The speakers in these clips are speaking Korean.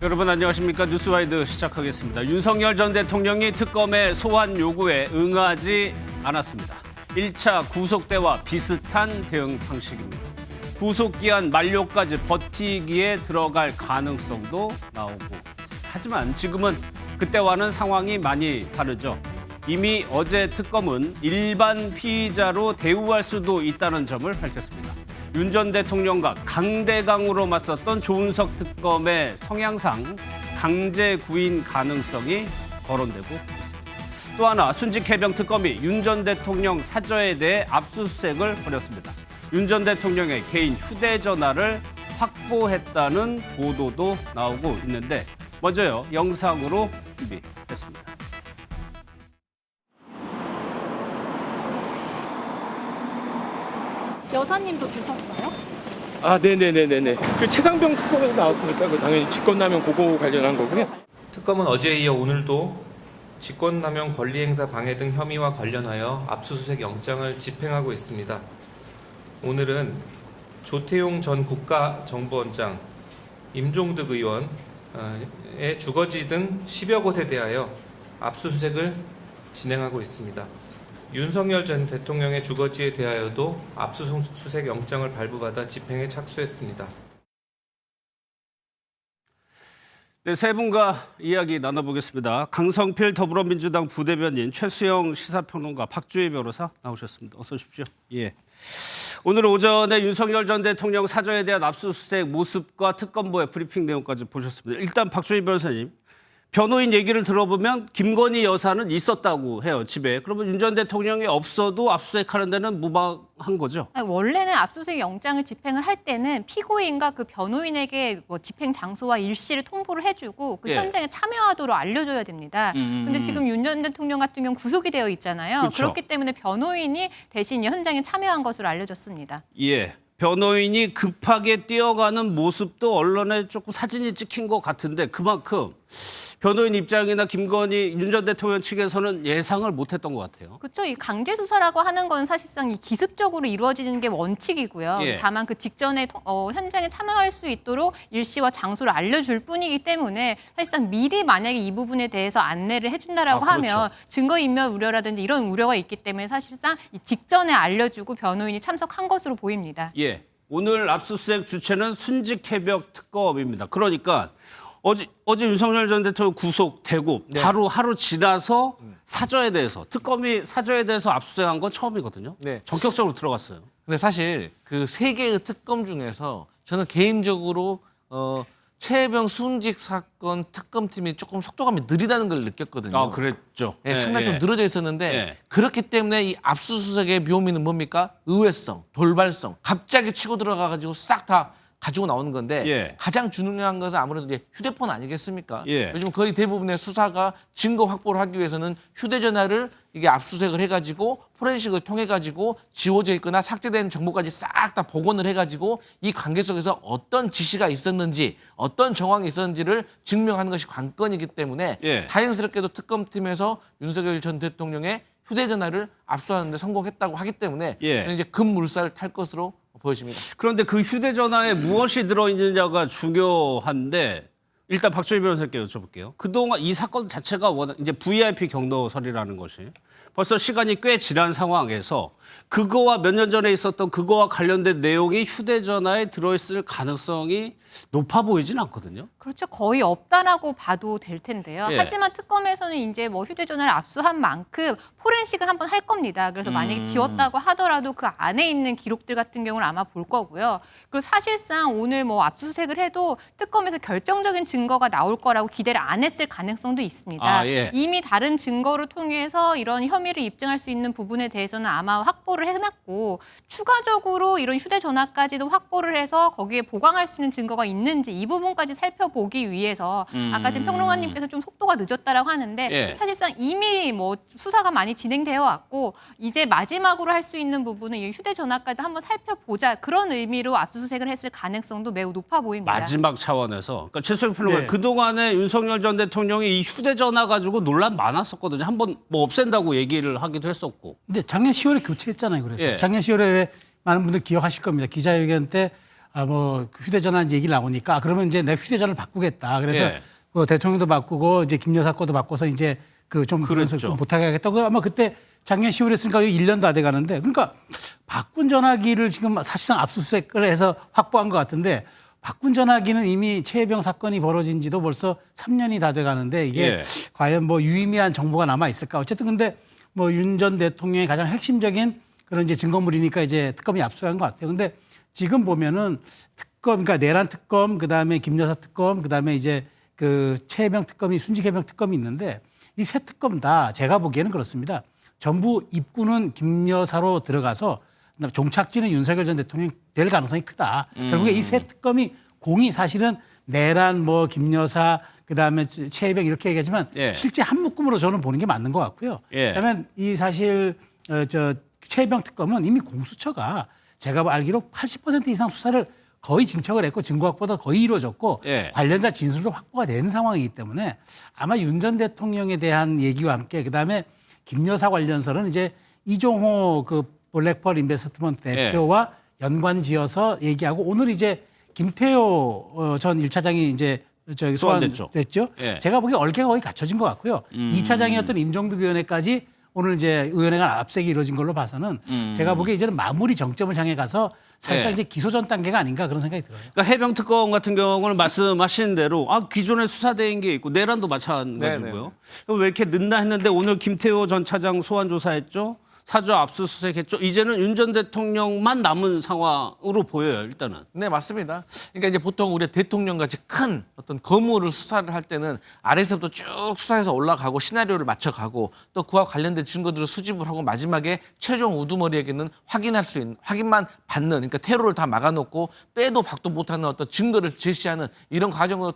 여러분 안녕하십니까? 뉴스와이드 시작하겠습니다. 윤석열 전 대통령이 특검의 소환 요구에 응하지 않았습니다. 1차 구속대와 비슷한 대응 방식입니다. 구속기한 만료까지 버티기에 들어갈 가능성도 나오고 하지만 지금은 그때와는 상황이 많이 다르죠. 이미 어제 특검은 일반 피의자로 대우할 수도 있다는 점을 밝혔습니다. 윤 전 대통령과 강대강으로 맞섰던 조은석 특검의 성향상 강제 구인 가능성이 거론되고 있습니다. 또 하나 순직 해병 특검이 윤 전 대통령 사저에 대해 압수수색을 벌였습니다. 윤 전 대통령의 개인 휴대전화를 확보했다는 보도도 나오고 있는데 먼저요 영상으로 준비했습니다. 여사님도 드셨어요? 아, 네네네네네. 그 최강병 특검에서 나왔으니까 그 당연히 직권남용 그거 관련한 거고요. 특검은 어제에 이어 오늘도 직권남용 권리행사 방해 등 혐의와 관련하여 압수수색 영장을 집행하고 있습니다. 오늘은 조태용 전 국가정보원장, 임종득 의원의 주거지 등 10여 곳에 대하여 압수수색을 진행하고 있습니다. 윤석열 전 대통령의 주거지에 대하여도 압수수색 영장을 발부받아 집행에 착수했습니다. 네, 세 분과 이야기 나눠보겠습니다. 강성필 더불어민주당 부대변인, 최수영 시사평론가, 박주희 변호사 나오셨습니다. 어서 오십시오. 예. 오늘 오전에 윤석열 전 대통령 사저에 대한 압수수색 모습과 특검보의 브리핑 내용까지 보셨습니다. 일단 박주희 변호사님, 변호인 얘기를 들어보면 김건희 여사는 있었다고 해요, 집에. 그러면 윤 전 대통령이 없어도 압수수색하는 데는 무방한 거죠? 아니, 원래는 압수수색 영장을 집행을 할 때는 피고인과 그 변호인에게 뭐 집행 장소와 일시를 통보를 해주고 그 예. 현장에 참여하도록 알려줘야 됩니다. 근데 지금 윤 전 대통령 같은 경우 구속이 되어 있잖아요. 그렇죠. 그렇기 때문에 변호인이 대신 현장에 참여한 것으로 알려졌습니다. 예. 변호인이 급하게 뛰어가는 모습도 언론에 조금 사진이 찍힌 것 같은데 그만큼 변호인 입장이나 김건희 윤 전 대통령 측에서는 예상을 못했던 것 같아요. 그렇죠. 이 강제 수사라고 하는 건 사실상 이 기습적으로 이루어지는 게 원칙이고요. 예. 다만 그 직전에 현장에 참여할 수 있도록 일시와 장소를 알려줄 뿐이기 때문에 사실상 미리 만약에 이 부분에 대해서 안내를 해준다라고 그렇죠. 하면 증거인멸 우려라든지 이런 우려가 있기 때문에 사실상 이 직전에 알려주고 변호인이 참석한 것으로 보입니다. 예. 오늘 압수수색 주체는 순직해병 특검입니다. 그러니까 어제 윤석열 전 대통령 구속되고 바로 하루 지나서 사저에 대해서 특검이 사저에 대해서 압수수색한 건 처음이거든요. 네. 전격적으로 들어갔어요. 근데 사실 그 세 개의 특검 중에서 저는 개인적으로 최혜병 순직 사건 특검팀이 조금 속도감이 느리다는 걸 느꼈거든요. 아, 그랬죠. 네, 상당히 좀 늘어져 있었는데 예. 그렇기 때문에 이 압수수색의 묘미는 뭡니까? 의외성, 돌발성. 갑자기 치고 들어가가지고 싹 다 가지고 나오는 건데 예. 가장 중요한 것은 아무래도 이제 휴대폰 아니겠습니까? 예. 요즘 거의 대부분의 수사가 증거 확보를 하기 위해서는 휴대전화를 이게 압수수색을 해가지고 포렌식을 통해가지고 지워져 있거나 삭제된 정보까지 싹 다 복원을 해가지고 이 관계 속에서 어떤 지시가 있었는지 어떤 정황이 있었는지를 증명하는 것이 관건이기 때문에 예. 다행스럽게도 특검팀에서 윤석열 전 대통령의 휴대전화를 압수하는 데 성공했다고 하기 때문에 예. 저는 이제 급물살을 탈 것으로 보여집니다. 그런데 그 휴대전화에 무엇이 들어있느냐가 중요한데 일단 박주희 변호사께 여쭤볼게요. 그동안 이 사건 자체가 워낙 이제 VIP 경로설이라는 것이 벌써 시간이 꽤 지난 상황에서 그거와 몇 년 전에 있었던 그거와 관련된 내용이 휴대전화에 들어있을 가능성이 높아 보이진 않거든요. 그렇죠. 거의 없다라고 봐도 될 텐데요. 예. 하지만 특검에서는 이제 뭐 휴대전화를 압수한 만큼 포렌식을 한번 할 겁니다. 그래서 만약에 지웠다고 하더라도 그 안에 있는 기록들 같은 경우는 아마 볼 거고요. 그리고 사실상 오늘 뭐 압수수색을 해도 특검에서 결정적인 증거가 나올 거라고 기대를 안 했을 가능성도 있습니다. 아, 예. 이미 다른 증거를 통해서 이런 혐의를 입증할 수 있는 부분에 대해서는 아마 확보를 해놨고 추가적으로 이런 휴대전화까지도 확보를 해서 거기에 보강할 수 있는 증거가 있는지 이 부분까지 살펴보기 위해서 아까 지금 평론가님께서 좀 속도가 늦었다라고 하는데 예. 사실상 이미 뭐 수사가 많이 진행되어 왔고 이제 마지막으로 할 수 있는 부분은 이 휴대전화까지 한번 살펴보자 그런 의미로 압수수색을 했을 가능성도 매우 높아 보입니다. 마지막 차원에서. 그러니까 최수영 평론가 네. 그동안에 윤석열 전 대통령이 이 휴대전화 가지고 논란 많았었거든요. 한번 뭐 없앤다고 얘기를 하기도 했었고. 근데 작년 10월에 교체했잖아요. 그래서 예. 작년 10월에 왜 많은 분들 기억하실 겁니다. 기자회견 때 뭐 휴대전화 얘기 나오니까 그러면 이제 내 휴대전화를 바꾸겠다. 그래서 예. 뭐 대통령도 바꾸고 이제 김 여사 거도 바꿔서 이제 그 좀 그랬죠. 못하게 하겠다고 아마 그때 작년 10월에 했으니까 1년 다 돼 가는데 그러니까 바꾼 전화기를 지금 사실상 압수수색을 해서 확보한 것 같은데 바꾼 전화기는 이미 최혜병 사건이 벌어진 지도 벌써 3년이 다 돼 가는데 이게 예. 과연 뭐 유의미한 정보가 남아 있을까? 어쨌든 근데 뭐 윤 전 대통령의 가장 핵심적인 그런 이제 증거물이니까 이제 특검이 압수한 것 같아요. 근데 지금 보면은 특검, 그러니까 내란 특검, 그 다음에 김 여사 특검, 그 다음에 이제 그 최혜병 특검이 순직 해병 특검이 있는데 이 세 특검 다 제가 보기에는 그렇습니다. 전부 입구는 김 여사로 들어가서 종착지는 윤석열 전 대통령이 될 가능성이 크다. 결국에 이 세 특검이 공이 사실은 내란 뭐 김 여사 그다음에 최혜병 이렇게 얘기하지만 예. 실제 한 묶음으로 저는 보는 게 맞는 것 같고요. 예. 그다음에 이 사실 저 최혜병 특검은 이미 공수처가 제가 알기로 80% 이상 수사를 거의 진척을 했고 증거 확보도 거의 이루어졌고 예. 관련자 진술도 확보가 된 상황이기 때문에 아마 윤 전 대통령에 대한 얘기와 함께 그다음에 김 여사 관련설은 이제 이종호 그 블랙펄 인베스트먼트 대표와 연관지어서 얘기하고 오늘 이제 김태호 전 1차장이 이제 저기 소환됐죠. 소환됐죠. 예. 제가 보기에 얼개가 거의 갖춰진 것 같고요. 2차장이었던 임종득 의원회까지 오늘 이제 의원회 간 압색이 이루어진 걸로 봐서는 제가 보기에 이제는 마무리 정점을 향해 가서 사실상 예. 이제 기소 전 단계가 아닌가 그런 생각이 들어요. 그러니까 해병 특검 같은 경우는 말씀하신 대로 기존에 수사된 게 있고 내란도 마찬가지고요. 그럼 왜 이렇게 늦나 했는데 오늘 김태호 전 차장 소환 조사했죠. 사저 압수수색했죠. 이제는 윤 전 대통령만 남은 상황으로 보여요. 일단은. 네, 맞습니다. 그러니까 이제 보통 우리 대통령같이 큰 어떤 거물을 수사를 할 때는 아래에서부터 쭉 수사해서 올라가고 시나리오를 맞춰가고 또 그와 관련된 증거들을 수집을 하고 마지막에 최종 우두머리에게는 확인할 수 있는, 확인만 받는, 그러니까 테러를 다 막아놓고 빼도 박도 못하는 어떤 증거를 제시하는 이런 과정으로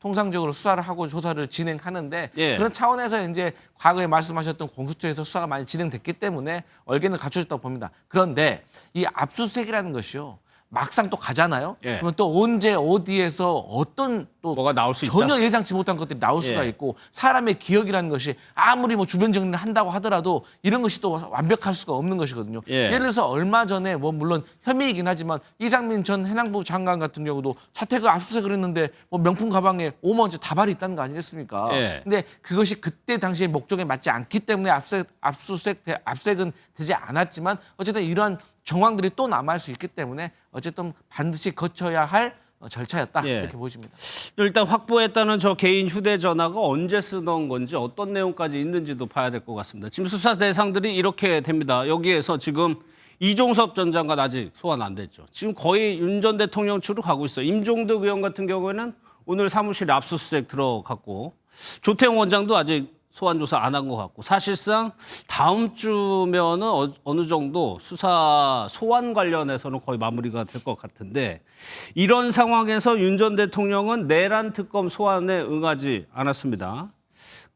통상적으로 수사를 하고 조사를 진행하는데 예. 그런 차원에서 이제 과거에 말씀하셨던 공수처에서 수사가 많이 진행됐기 때문에 얼개는 갖춰졌다고 봅니다. 그런데 이 압수수색이라는 것이요. 막상 또 가잖아요. 예. 그러면 또 언제 어디에서 어떤 또 뭐가 나올 수 전혀 있다. 예상치 못한 것들이 나올 수가 예. 있고 사람의 기억이라는 것이 아무리 뭐 주변 정리를 한다고 하더라도 이런 것이 또 완벽할 수가 없는 것이거든요. 예. 예를 들어서 얼마 전에 뭐 물론 혐의이긴 하지만 이상민 전 해양부 장관 같은 경우도 사택을 압수수색을 했는데 뭐 명품 가방에 5만 원짜리 다발이 있다는 거 아니겠습니까? 예. 근데 그것이 그때 당시에 목적에 맞지 않기 때문에 압수수색은 되지 않았지만 어쨌든 이러한 정황들이 또 남아있을 수 있기 때문에 어쨌든 반드시 거쳐야 할 절차였다 예. 이렇게 보여집니다. 일단 확보했다는 저 개인 휴대전화가 언제 쓰던 건지 어떤 내용까지 있는지도 봐야 될 것 같습니다. 지금 수사 대상들이 이렇게 됩니다. 여기에서 지금 이종섭 전 장관 아직 소환 안 됐죠. 지금 거의 윤 전 대통령 측으로 가고 있어요. 임종득 의원 같은 경우에는 오늘 사무실에 압수수색 들어갔고 조태용 원장도 아직 소환 조사 안 한 것 같고 사실상 다음 주면은 어느 정도 수사 소환 관련해서는 거의 마무리가 될 것 같은데 이런 상황에서 윤 전 대통령은 내란 특검 소환에 응하지 않았습니다.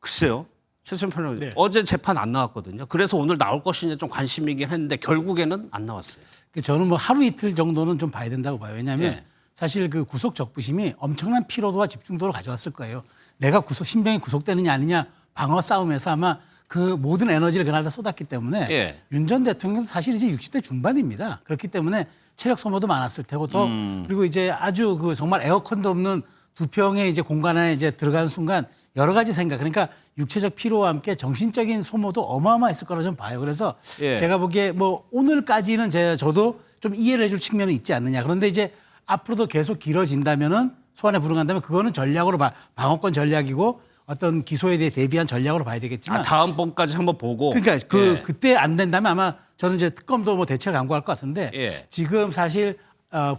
글쎄요. 최수연 평론가님 네. 어제 재판 안 나왔거든요. 그래서 오늘 나올 것이냐 좀 관심이긴 했는데 결국에는 안 나왔어요. 저는 뭐 하루 이틀 정도는 좀 봐야 된다고 봐요. 왜냐하면 예. 사실 그 구속 적부심이 엄청난 피로도와 집중도를 가져왔을 거예요. 내가 신병이 구속되느냐 아니냐 방어 싸움에서 아마 그 모든 에너지를 그날 다 쏟았기 때문에 예. 윤 전 대통령도 사실 이제 60대 중반입니다. 그렇기 때문에 체력 소모도 많았을 테고 또 그리고 이제 아주 그 정말 에어컨도 없는 두 평의 이제 공간 안에 이제 들어가는 순간 여러 가지 생각 그러니까 육체적 피로와 함께 정신적인 소모도 어마어마했을 거라 좀 봐요. 그래서 예. 제가 보기에 뭐 오늘까지는 저도 좀 이해를 해줄 측면은 있지 않느냐. 그런데 이제 앞으로도 계속 길어진다면은 소환에 불응한다면 그거는 전략으로 방어권 전략이고 어떤 기소에 대해 대비한 전략으로 봐야 되겠지만 다음번까지 한번 보고. 그러니까 예. 그때 안 된다면 아마 저는 이제 특검도 뭐 대책을 강구할 것 같은데 예. 지금 사실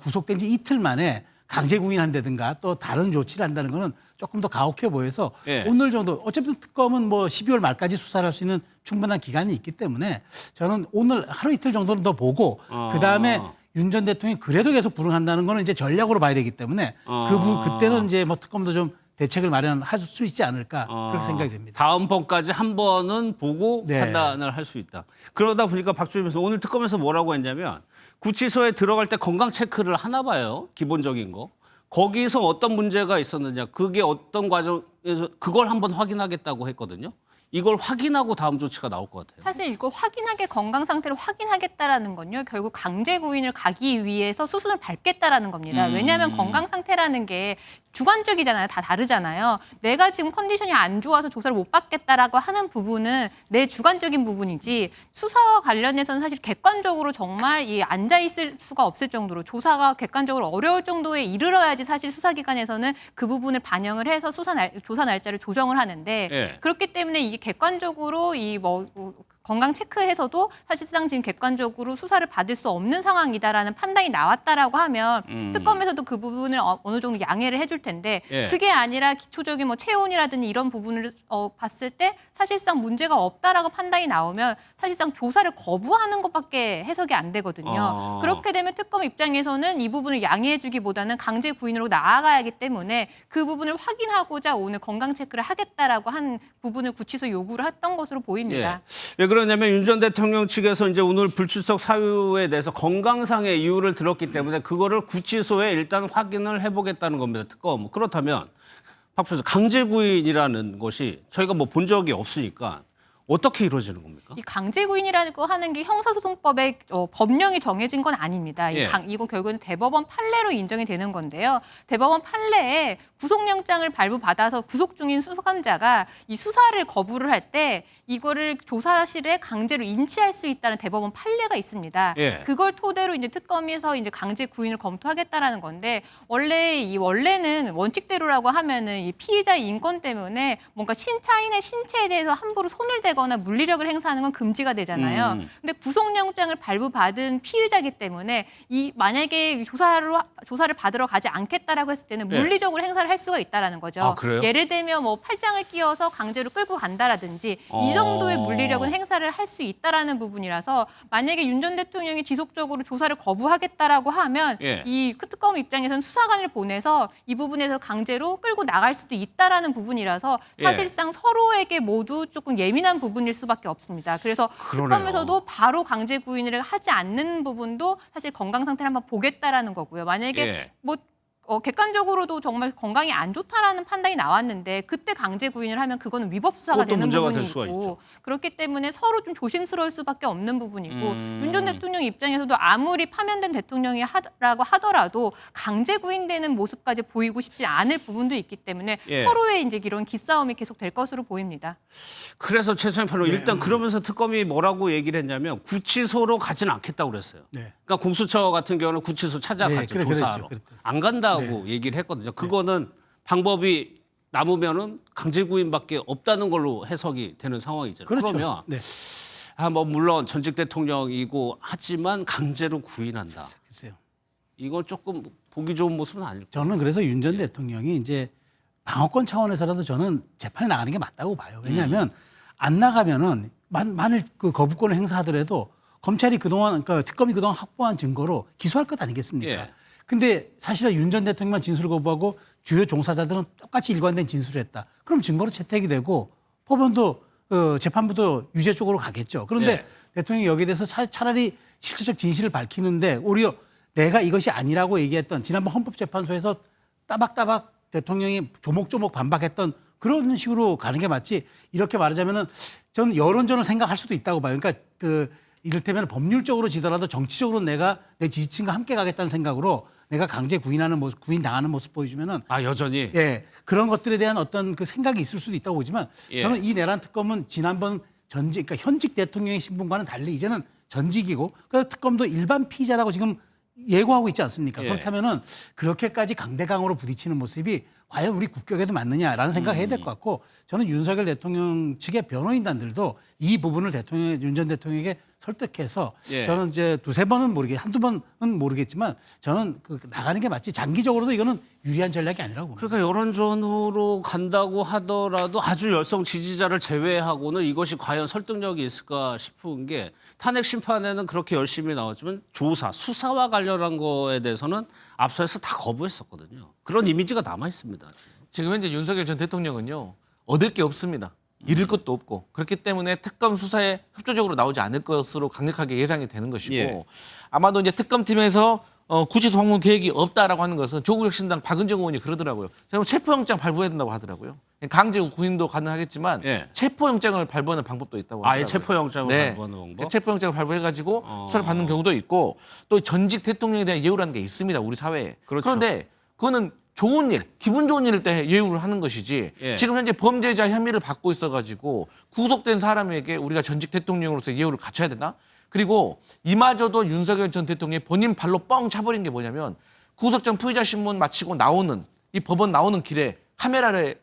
구속된 지 이틀 만에 강제 구인한다든가 또 다른 조치를 한다는 거는 조금 더 가혹해 보여서 예. 오늘 정도 어차피 특검은 뭐 12월 말까지 수사를 할 수 있는 충분한 기간이 있기 때문에 저는 오늘 하루 이틀 정도는 더 보고 그다음에 윤 전 대통령이 그래도 계속 불응한다는 거는 이제 전략으로 봐야 되기 때문에 그때는 이제 뭐 특검도 좀 대책을 마련할 수 있지 않을까 그렇게 생각이 됩니다. 다음번까지 한 번은 보고 네. 판단을 할 수 있다. 그러다 보니까 박주임 변호사 오늘 특검에서 뭐라고 했냐면 구치소에 들어갈 때 건강 체크를 하나 봐요. 기본적인 거. 거기서 어떤 문제가 있었느냐. 그게 어떤 과정에서 그걸 한번 확인하겠다고 했거든요. 이걸 확인하고 다음 조치가 나올 것 같아요. 사실 이걸 확인하게 건강 상태를 확인하겠다라는 건요. 결국 강제 구인을 가기 위해서 수순을 밟겠다라는 겁니다. 왜냐하면 건강 상태라는 게 주관적이잖아요. 다 다르잖아요. 내가 지금 컨디션이 안 좋아서 조사를 못 받겠다라고 하는 부분은 내 주관적인 부분이지 수사와 관련해서는 사실 객관적으로 정말 이 앉아 있을 수가 없을 정도로 조사가 객관적으로 어려울 정도에 이르러야지 사실 수사기관에서는 그 부분을 반영을 해서 조사 날짜를 조정을 하는데 예. 그렇기 때문에 이게 객관적으로 건강 체크해서도 사실상 지금 객관적으로 수사를 받을 수 없는 상황이다라는 판단이 나왔다라고 하면 특검에서도 그 부분을 어느 정도 양해를 해줄 텐데 예. 그게 아니라 기초적인 체온이라든지 이런 부분을 봤을 때 사실상 문제가 없다라고 판단이 나오면 사실상 조사를 거부하는 것밖에 해석이 안 되거든요. 그렇게 되면 특검 입장에서는 이 부분을 양해해주기보다는 강제 구인으로 나아가야 하기 때문에 그 부분을 확인하고자 오늘 건강 체크를 하겠다라고 한 부분을 구치소 요구를 했던 것으로 보입니다. 왜 그러냐면 윤 전 대통령 측에서 이제 오늘 불출석 사유에 대해서 건강상의 이유를 들었기 때문에 그거를 구치소에 일단 확인을 해보겠다는 겁니다. 특검. 그렇다면 박 professor 강제 구인이라는 것이 저희가 뭐 본 적이 없으니까 어떻게 이루어지는 겁니까? 이 강제구인이라고 하는 게 형사소송법에 법령이 정해진 건 아닙니다. 예. 이건 결국은 대법원 판례로 인정이 되는 건데요. 대법원 판례에 구속영장을 발부받아서 구속 중인 수감자가 이 수사를 거부를 할 때 이거를 조사실에 강제로 인치할 수 있다는 대법원 판례가 있습니다. 예. 그걸 토대로 이제 특검에서 이제 강제 구인을 검토하겠다라는 건데 원래는 원칙대로라고 하면은 이 피의자의 인권 때문에 뭔가 타인의 신체에 대해서 함부로 손을 대거나 물리력을 행사하는 건 금지가 되잖아요. 근데 구속영장을 발부받은 피의자이기 때문에 만약에 조사를 받으러 가지 않겠다라고 했을 때는 예. 물리적으로 행사를 할 수가 있다라는 거죠. 아, 그래요? 예를 들면 뭐 팔짱을 끼워서 강제로 끌고 간다라든지 이 정도의 물리력은 행사를 할 수 있다라는 부분이라서 만약에 윤 전 대통령이 지속적으로 조사를 거부하겠다라고 하면 예. 이 특검 입장에서는 수사관을 보내서 이 부분에서 강제로 끌고 나갈 수도 있다라는 부분이라서 예. 사실상 서로에게 모두 조금 예민한 부분일 수밖에 없습니다. 그래서 그러네요. 특검에서도 바로 강제 구인을 하지 않는 부분도 사실 건강 상태를 한번 보겠다라는 거고요. 만약에 예. 객관적으로도 정말 건강이 안 좋다라는 판단이 나왔는데 그때 강제 구인을 하면 그거는 위법 수사가 그것도 되는 문제가 될 부분이 수가 있고 그렇기 때문에 서로 좀 조심스러울 수밖에 없는 부분이고 윤 전 대통령 입장에서도 아무리 파면된 대통령이라고 하더라도 강제 구인되는 모습까지 보이고 싶지 않을 부분도 있기 때문에 예. 서로의 이제 이런 기싸움이 계속 될 것으로 보입니다. 그래서 최소한 판로 일단 그러면서 특검이 뭐라고 얘기를 했냐면 구치소로 가지는 않겠다고 그랬어요. 네. 그러니까 공수처 같은 경우는 구치소 찾아갔죠. 네, 조사하러. 그랬죠. 안 간다고 얘기를 했거든요. 그거는 방법이 남으면은 강제 구인밖에 없다는 걸로 해석이 되는 상황이잖아요. 그렇죠. 그러면 네. 뭐 물론 전직 대통령이고 하지만 강제로 구인한다. 글쎄요. 이건 조금 보기 좋은 모습은 아닐 거예요. 저는 그래서 윤 전 대통령이 이제 방어권 차원에서라도 저는 재판에 나가는 게 맞다고 봐요. 왜냐하면 안 나가면은 만일 그 거부권을 행사하더라도 검찰이 그동안 그러니까 특검이 그동안 확보한 증거로 기소할 것 아니겠습니까? 예. 근데 사실은 윤 전 대통령만 진술을 거부하고 주요 종사자들은 똑같이 일관된 진술을 했다. 그럼 증거로 채택이 되고 법원도 재판부도 유죄 쪽으로 가겠죠. 그런데 예. 대통령이 여기에 대해서 차라리 실체적 진실을 밝히는데 오히려 내가 이것이 아니라고 얘기했던 지난번 헌법재판소에서 따박따박 대통령이 조목조목 반박했던 그런 식으로 가는 게 맞지. 이렇게 말하자면은 저는 여론전을 생각할 수도 있다고 봐요. 그러니까 이를테면 법률적으로 지더라도 정치적으로 내가 내 지지층과 함께 가겠다는 생각으로 내가 강제 구인하는 모습, 구인당하는 모습 보여주면은 여전히 예, 그런 것들에 대한 어떤 그 생각이 있을 수도 있다고 보지만 예. 저는 이 내란 특검은 지난번 그러니까 현직 대통령의 신분과는 달리 이제는 전직이고 그래서 특검도 일반 피의자라고 지금 예고하고 있지 않습니까? 예. 그렇다면은 그렇게까지 강대강으로 부딪히는 모습이 과연 우리 국격에도 맞느냐라는 생각을 해야 될 것 같고 저는 윤석열 대통령 측의 변호인단들도 이 부분을 윤 전 대통령에게 설득해서 예. 저는 이제 두세 번은 한두 번은 모르겠지만 저는 나가는 게 맞지 장기적으로도 이거는 유리한 전략이 아니라고 봅니다. 그러니까 여론전으로 간다고 하더라도 아주 열성 지지자를 제외하고는 이것이 과연 설득력이 있을까 싶은 게 탄핵 심판에는 그렇게 열심히 나왔지만 수사와 관련한 거에 대해서는 앞서서 다 거부했었거든요. 그런 이미지가 남아 있습니다. 지금 현재 윤석열 전 대통령은요 얻을 게 없습니다. 잃을 것도 없고 그렇기 때문에 특검 수사에 협조적으로 나오지 않을 것으로 강력하게 예상이 되는 것이고 예. 아마도 이제 특검팀에서 구치소 방문 계획이 없다라고 하는 것은 조국혁신당 박은정 의원이 그러더라고요. 저는 체포영장 발부해야 된다고 하더라고요. 강제 구인도 가능하겠지만 예. 체포영장을 발부하는 방법도 있다고 하더라고요. 아예 체포영장을 네. 발부하는 방법. 체포영장을 발부해가지고 수사를 받는 경우도 있고 또 전직 대통령에 대한 예우라는 게 있습니다. 우리 사회에. 그렇죠. 그런데 그거는 좋은 일, 기분 좋은 일일 때 예우를 하는 것이지 예. 지금 현재 범죄자 혐의를 받고 있어가지고 구속된 사람에게 우리가 전직 대통령으로서 예우를 갖춰야 되나? 그리고 이마저도 윤석열 전 대통령이 본인 발로 뻥 차버린 게 뭐냐면 구속 전 피의자 신문 마치고 나오는 이 법원 나오는 길에 카메라를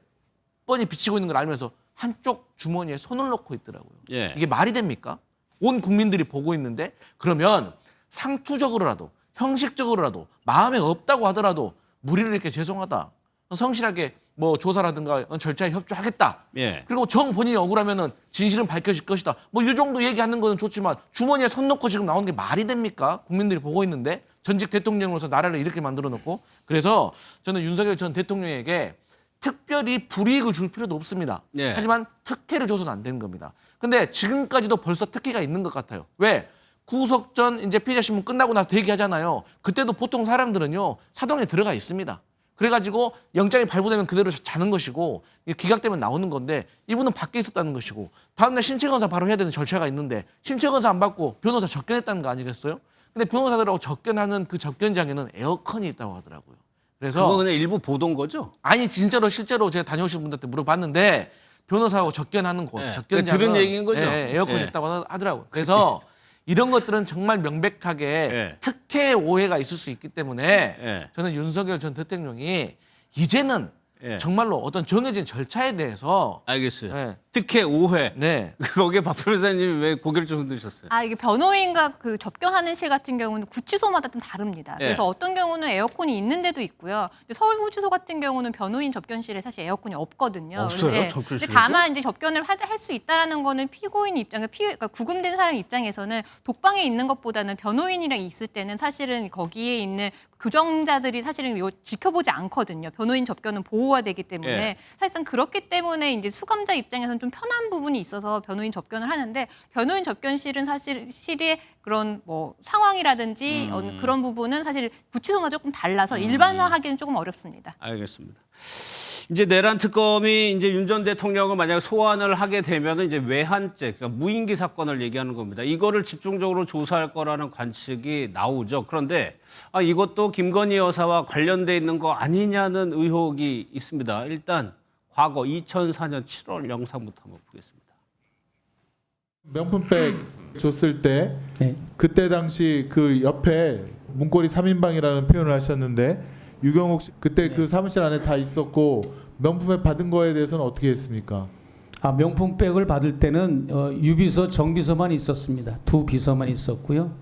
뻔히 비치고 있는 걸 알면서 한쪽 주머니에 손을 넣고 있더라고요. 예. 이게 말이 됩니까? 온 국민들이 보고 있는데 그러면 상투적으로라도 형식적으로라도 마음에 없다고 하더라도 무리를 이렇게 죄송하다. 성실하게 뭐 조사라든가 절차에 협조하겠다. 예. 그리고 정 본인이 억울하면은 진실은 밝혀질 것이다. 뭐 이 정도 얘기하는 거는 좋지만 주머니에 손 넣고 지금 나오는 게 말이 됩니까? 국민들이 보고 있는데 전직 대통령으로서 나라를 이렇게 만들어 놓고 그래서 저는 윤석열 전 대통령에게 특별히 불이익을 줄 필요도 없습니다. 예. 하지만 특혜를 줘서는 안 되는 겁니다. 근데 지금까지도 벌써 특혜가 있는 것 같아요. 왜? 구속 전 이제 피의자 신문 끝나고 나서 대기하잖아요. 그때도 보통 사람들은요 사동에 들어가 있습니다. 그래가지고 영장이 발부되면 그대로 자는 것이고 기각되면 나오는 건데 이분은 밖에 있었다는 것이고 다음날 신체 검사 바로 해야 되는 절차가 있는데 신체 검사 안 받고 변호사 접견했다는 거 아니겠어요? 근데 변호사들하고 접견하는 그 접견장에는 에어컨이 있다고 하더라고요. 그래서 그거 그냥 일부 보도인 거죠? 아니 진짜로 실제로 제가 다녀오신 분들한테 물어봤는데 변호사하고 접견하는 곳, 예. 접견장은 들은 얘기인 거죠? 에어컨이 예. 있다고 하더라고요. 그래서 이런 것들은 정말 명백하게 예. 특혜 오해가 있을 수 있기 때문에 예. 저는 윤석열 전 대통령이 이제는 예. 정말로 어떤 정해진 절차에 대해서 알겠어요. 네. 특혜 오해. 네. 거기에 박 변호사님이 왜 고개를 좀 흔드셨어요? 아, 이게 변호인과 그 접견하는 실 같은 경우는 구치소마다 좀 다릅니다. 예. 그래서 어떤 경우는 에어컨이 있는 데도 있고요. 근데 서울구치소 같은 경우는 변호인 접견실에 사실 에어컨이 없거든요. 없어요? 근데 접견실에도? 다만 이제 접견을 할 수 있다라는 거는 피고인 입장, 그러니까 구금된 사람 입장에서는 독방에 있는 것보다는 변호인이랑 있을 때는 사실은 거기에 있는 규정자들이 사실은 이거 지켜보지 않거든요. 변호인 접견은 보호가 되기 때문에 예. 사실상 그렇기 때문에 이제 수감자 입장에서는 좀 편한 부분이 있어서 변호인 접견을 하는데 변호인 접견실은 사실 실의 그런 뭐 상황이라든지 그런 부분은 사실 구치소와 조금 달라서 일반화하기는 조금 어렵습니다. 알겠습니다. 이제 내란 특검이 이제 윤 전 대통령을 만약 소환을 하게 되면은 이제 외환죄, 그러니까 무인기 사건을 얘기하는 겁니다. 이거를 집중적으로 조사할 거라는 관측이 나오죠. 그런데 이것도 김건희 여사와 관련돼 있는 거 아니냐는 의혹이 있습니다. 일단 과거 2004년 7월 영상부터 한번 보겠습니다. 명품백 줬을 때 네. 그때 당시 그 옆에 문고리 3인방이라는 표현을 하셨는데 유경옥 씨 그때 그 사무실 안에 다 있었고 명품백 받은 거에 대해서는 어떻게 했습니까? 명품백을 받을 때는 유비서, 정비서만 있었습니다. 두 비서만 있었고요.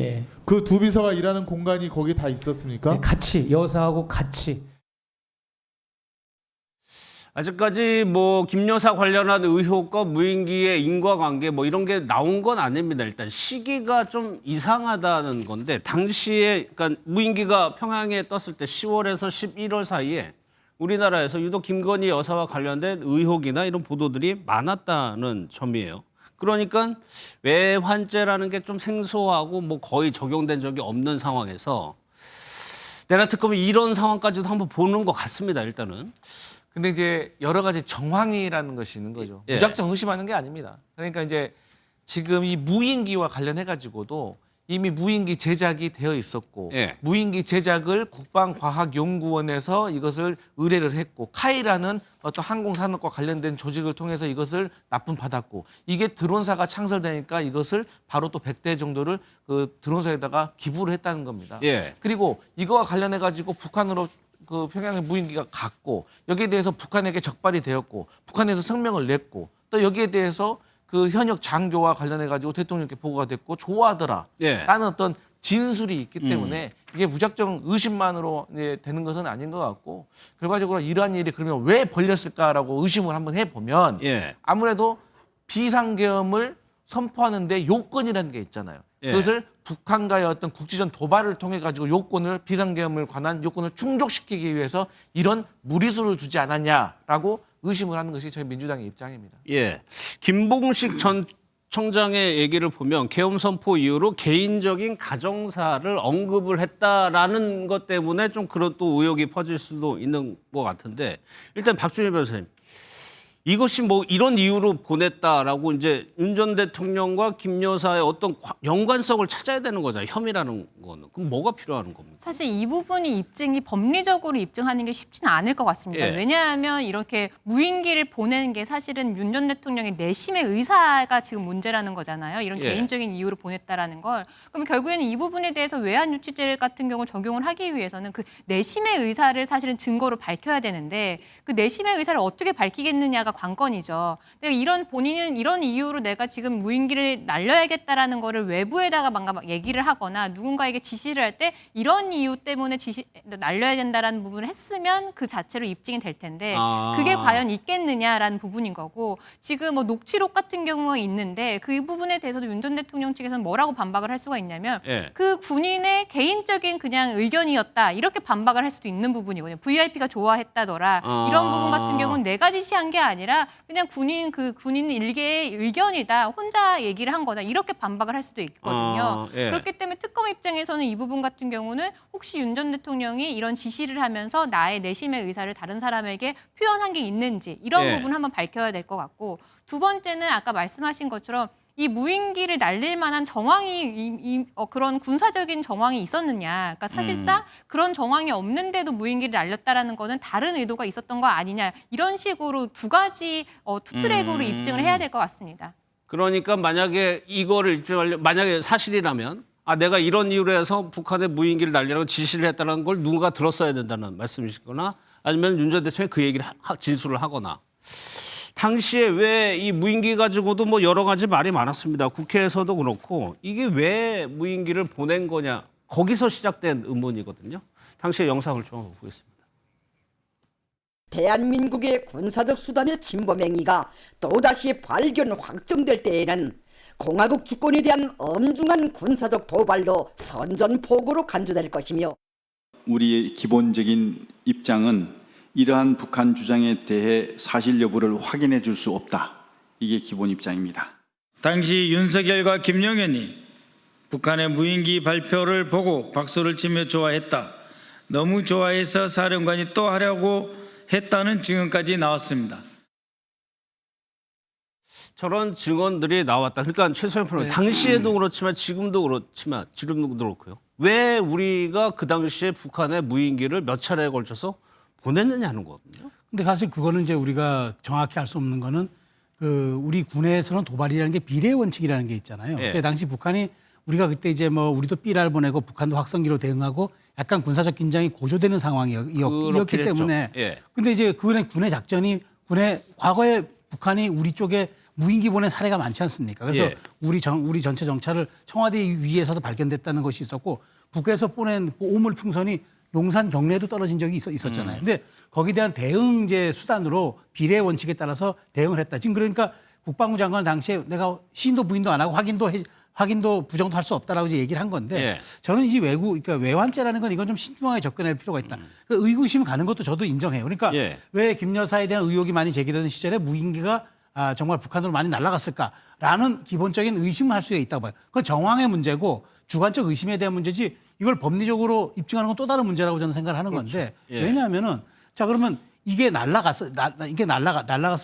예. 그 두 비서가 일하는 공간이 거기 다 있었습니까? 네, 같이 여사하고 같이. 아직까지 뭐 김 여사 관련한 의혹과 무인기의 인과관계 뭐 이런 게 나온 건 아닙니다. 일단 시기가 좀 이상하다는 건데 당시에 그러니까 무인기가 평양에 떴을 때 10월에서 11월 사이에 우리나라에서 유독 김건희 여사와 관련된 의혹이나 이런 보도들이 많았다는 점이에요. 그러니까 외환죄라는 게 좀 생소하고 뭐 거의 적용된 적이 없는 상황에서 내란 특검이 이런 상황까지도 한번 보는 것 같습니다. 일단은. 근데 이제 여러 가지 정황이라는 것이 있는 거죠. 예. 무작정 의심하는 게 아닙니다. 그러니까 이제 지금 이 무인기와 관련해 가지고도 이미 무인기 제작이 되어 있었고 예. 무인기 제작을 국방과학연구원에서 이것을 의뢰를 했고 카이라는 어떤 항공산업과 관련된 조직을 통해서 이것을 납품받았고 이게 드론사가 창설되니까 이것을 바로 또 100대 정도를 그 드론사에다가 기부를 했다는 겁니다. 예. 그리고 이거와 관련해 가지고 북한으로 그 평양의 무인기가 갔고 여기에 대해서 북한에게 적발이 되었고 북한에서 성명을 냈고 또 여기에 대해서 그 현역 장교와 관련해 가지고 대통령께 보고가 됐고 좋아하더라 예. 라는 어떤 진술이 있기 때문에 이게 무작정 의심만으로 이제 되는 것은 아닌 것 같고 결과적으로 이러한 일이 그러면 왜 벌렸을까라고 의심을 한번 해보면 예. 아무래도 비상계엄을 선포하는데 요건이라는 게 있잖아요. 예. 그것을 북한과의 어떤 국지전 도발을 통해 가지고 요건을 비상계엄을 관한 요건을 충족시키기 위해서 이런 무리수를 두지 않았냐라고 의심을 하는 것이 저희 민주당의 입장입니다. 예. 김봉식 전 청장의 얘기를 보면 계엄 선포 이후로 개인적인 가정사를 언급을 했다라는 것 때문에 좀 그런 또 의혹이 퍼질 수도 있는 것 같은데 일단 박준희 변호사님 이것이 뭐 이런 이유로 보냈다라고 이제 윤 전 대통령과 김 여사의 어떤 연관성을 찾아야 되는 거잖아요. 혐의라는 거는. 그럼 뭐가 필요한 겁니까? 사실 이 부분이 법리적으로 입증하는 게 쉽지는 않을 것 같습니다. 예. 왜냐하면 이렇게 무인기를 보내는 게 사실은 윤 전 대통령의 내심의 의사가 지금 문제라는 거잖아요. 이런 예. 개인적인 이유로 보냈다라는 걸. 그럼 결국에는 이 부분에 대해서 외환유치죄 같은 경우를 적용을 하기 위해서는 그 내심의 의사를 사실은 증거로 밝혀야 되는데 그 내심의 의사를 어떻게 밝히겠느냐가 관건이죠. 근데 본인은 이런 이유로 내가 지금 무인기를 날려야겠다라는 거를 외부에다가 막 얘기를 하거나 누군가에게 지시를 할 때 이런 이유 때문에 날려야 된다라는 부분을 했으면 그 자체로 입증이 될 텐데 그게 과연 있겠느냐라는 부분인 거고 지금 뭐 녹취록 같은 경우가 있는데 그 부분에 대해서도 윤 전 대통령 측에서는 뭐라고 반박을 할 수가 있냐면 예. 그 군인의 개인적인 그냥 의견이었다 이렇게 반박을 할 수도 있는 부분이거든요. VIP가 좋아했다더라 이런 부분 같은 경우는 내가 지시한 게 아니라 그냥 군인 일개의 의견이다 혼자 얘기를 한 거다 이렇게 반박을 할 수도 있거든요. 예. 그렇기 때문에 특검 입장에서는 이 부분 같은 경우는 혹시 윤 전 대통령이 이런 지시를 하면서 나의 내심의 의사를 다른 사람에게 표현한 게 있는지 이런 예. 부분 한번 밝혀야 될 것 같고 두 번째는 아까 말씀하신 것처럼 이 무인기를 날릴 만한 정황이 그런 군사적인 정황이 있었느냐. 그러니까 사실상 그런 정황이 없는데도 무인기를 날렸다라는 거는 다른 의도가 있었던 거 아니냐. 이런 식으로 두 가지 투 트랙으로 입증을 해야 될 것 같습니다. 그러니까 만약에 이거를 입증하려 만약에 사실이라면 내가 이런 이유로 해서 북한에 무인기를 날리라고 지시를 했다는 걸 누군가 들었어야 된다는 말씀이시거나 아니면 윤 전 대통령이 그 얘기를 진술을 하거나 당시에 왜 이 무인기 가지고도 뭐 여러 가지 말이 많았습니다. 국회에서도 그렇고 이게 왜 무인기를 보낸 거냐 거기서 시작된 의문이거든요. 당시의 영상을 좀 보겠습니다. 대한민국의 군사적 수단의 침범 행위가 또다시 발견 확정될 때에는 공화국 주권에 대한 엄중한 군사적 도발로 선전포고로 간주될 것이며 우리의 기본적인 입장은 이러한 북한 주장에 대해 사실 여부를 확인해 줄 수 없다. 이게 기본 입장입니다. 당시 윤석열과 김용현이 북한의 무인기 발표를 보고 박수를 치며 좋아했다. 너무 좋아해서 사령관이 또 하려고 했다는 증언까지 나왔습니다. 저런 증언들이 나왔다. 그러니까 최소영 프로 당시에도 그렇지만 지금도 그렇고요. 왜 우리가 그 당시에 북한의 무인기를 몇 차례에 걸쳐서 보냈느냐는 거거든요. 근데 사실 그거는 이제 우리가 정확히 알 수 없는 거는 그 우리 군에서는 도발이라는 게 비례 원칙이라는 게 있잖아요. 예. 그때 당시 북한이 우리가 그때 이제 뭐 우리도 B를 보내고 북한도 확성기로 대응하고 약간 군사적 긴장이 고조되는 상황이었기 때문에. 예. 근데 이제 군의 작전이 과거에 북한이 우리 쪽에 무인기 보낸 사례가 많지 않습니까? 그래서 예. 우리 전체 정찰을 청와대 위에서도 발견됐다는 것이 있었고 북에서 보낸 그 오물풍선이 용산 경내에도 떨어진 적이 있었잖아요. 근데 거기에 대한 대응 수단으로 비례 원칙에 따라서 대응을 했다. 지금 그러니까 국방부 장관 당시에 내가 시인도 부인도 안 하고 확인도 부정도 할 수 없다라고 이제 얘기를 한 건데 예. 저는 이 그러니까 외환죄라는 건 이건 좀 신중하게 접근할 필요가 있다. 그 의구심 가는 것도 저도 인정해요. 그러니까 예. 왜 김 여사에 대한 의혹이 많이 제기되는 시절에 무인기가 정말 북한으로 많이 날아갔을까라는 기본적인 의심을 할 수 있다고 봐요. 그건 정황의 문제고 주관적 의심에 대한 문제지 이걸 법리적으로 입증하는 건 또 다른 문제라고 저는 생각을 하는 건데 예. 왜냐하면은 자 그러면 이게 날아갔을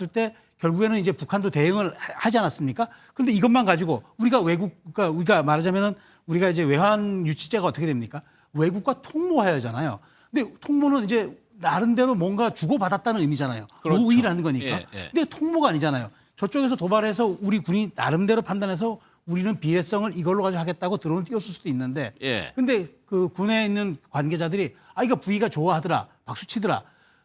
때 결국에는 이제 북한도 대응을 하지 않았습니까? 그런데 이것만 가지고 그러니까 우리가 말하자면은 우리가 이제 외환 유치죄가 어떻게 됩니까? 외국과 통모해야 하잖아요. 근데 통모는 이제 나름대로 뭔가 주고받았다는 의미잖아요. 그렇죠. 모의라는 거니까. 예, 예. 근데 통모가 아니잖아요. 저쪽에서 도발해서 우리 군이 나름대로 판단해서 우리는 비례성을 이걸로 가지고 하겠다고 드론을 띄웠을 수도 있는데 예. 근데 그 군에 있는 관계자들이 이거 부위가 좋아하더라. 박수치더라.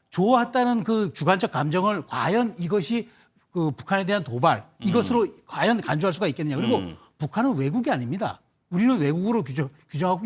좋아했다는 그 주관적 감정을 과연 이것이 그 북한에 대한 도발 이것으로 과연 간주할 수가 있겠느냐. 그리고 북한은 외국이 아닙니다. 우리는 외국으로 규정하고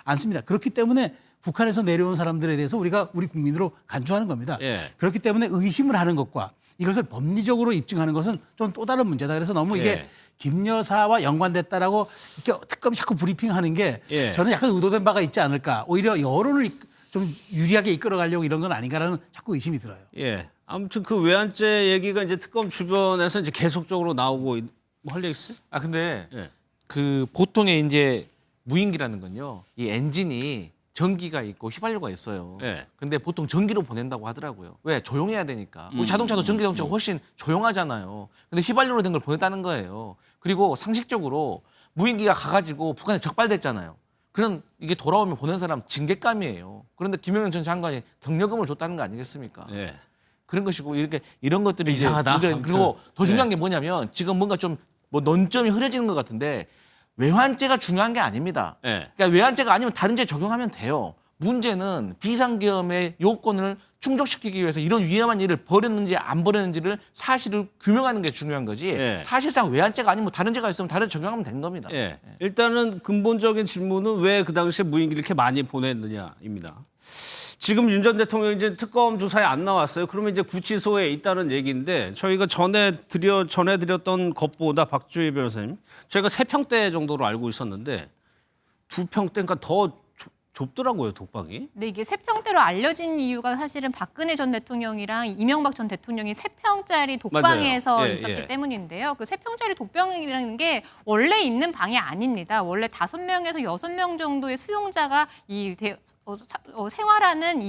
않습니다. 그렇기 때문에 북한에서 내려온 사람들에 대해서 우리가 우리 국민으로 간주하는 겁니다. 예. 그렇기 때문에 의심을 하는 것과 이것을 법리적으로 입증하는 것은 좀 또 다른 문제다. 그래서 너무 이게 예. 김 여사와 연관됐다라고 이렇게 특검이 자꾸 브리핑하는 게 예. 저는 약간 의도된 바가 있지 않을까. 오히려 여론을 좀 유리하게 이끌어가려고 이런 건 아닌가라는 자꾸 의심이 들어요. 예. 아무튼 그 외환죄 얘기가 이제 특검 주변에서 이제 계속적으로 나오고 뭐 할 얘기 있어요? 아 근데 예. 그 보통의 이제 무인기라는 건요. 이 엔진이 전기가 있고 휘발유가 있어요. 예. 근데 보통 전기로 보낸다고 하더라고요. 왜? 조용해야 되니까. 우리 자동차도 전기 자동차가 훨씬 조용하잖아요. 근데 휘발유로 된 걸 보냈다는 거예요. 그리고 상식적으로 무인기가 가가지고 북한에 적발됐잖아요. 그럼 이게 돌아오면 보낸 사람 징계감이에요. 그런데 김영현 전 장관이 경력금을 줬다는 거 아니겠습니까? 예. 그런 것이고 이렇게 이런 것들이 이제 이상하다. 문제. 아무튼. 그리고 더 중요한 네. 게 뭐냐면 지금 뭔가 좀 뭐 논점이 흐려지는 것 같은데 외환죄가 중요한 게 아닙니다. 예. 그러니까 외환죄가 아니면 다른 죄 적용하면 돼요. 문제는 비상계엄의 요건을 충족시키기 위해서 이런 위험한 일을 벌였는지 안 벌였는지를 사실을 규명하는 게 중요한 거지. 예. 사실상 외환죄가 아니면 다른 죄가 있으면 다른 적용하면 된 겁니다. 예. 일단은 근본적인 질문은 왜 그 당시에 무인기를 이렇게 많이 보냈느냐입니다. 지금 윤 전 대통령이 이제 특검 조사에 안 나왔어요. 그러면 이제 구치소에 있다는 얘기인데 저희가 전해드렸던 것보다 박주희 변호사님, 저희가 3평대 정도로 알고 있었는데 2평대니까 더 좁더라고요, 독방이. 근데 이게 3평대로 알려진 이유가 사실은 박근혜 전 대통령이랑 이명박 전 대통령이 3평짜리 독방에서 맞아요. 예, 있었기 예. 때문인데요. 그 3평짜리 독방이라는 게 원래 있는 방이 아닙니다. 원래 5명에서 6명 정도의 수용자가 생활하는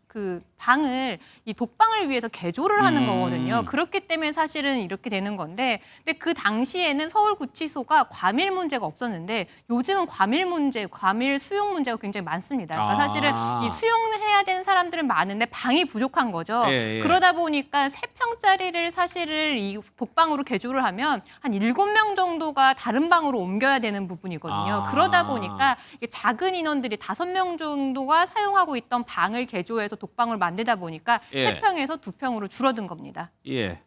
그 방을 이 독방을 위해서 개조를 하는 거거든요. 그렇기 때문에 사실은 이렇게 되는 건데, 근데 그 당시에는 서울구치소가 과밀 문제가 없었는데 요즘은 과밀 수용 문제가 굉장히 많습니다. 그러니까 사실은 이 수용해야 되는 사람들은 많은데 방이 부족한 거죠. 예, 예. 그러다 보니까 3평짜리를 사실은 이 독방으로 개조를 하면 한 7명 정도가 다른 방으로 옮겨야 되는 부분이거든요. 그러다 보니까 이게 작은 인원들이 5명 정도가 사용하고 있던 방을 개조해서 독방을 만들다 보니까 예. 3평에서 2평으로 줄어든 겁니다. 예.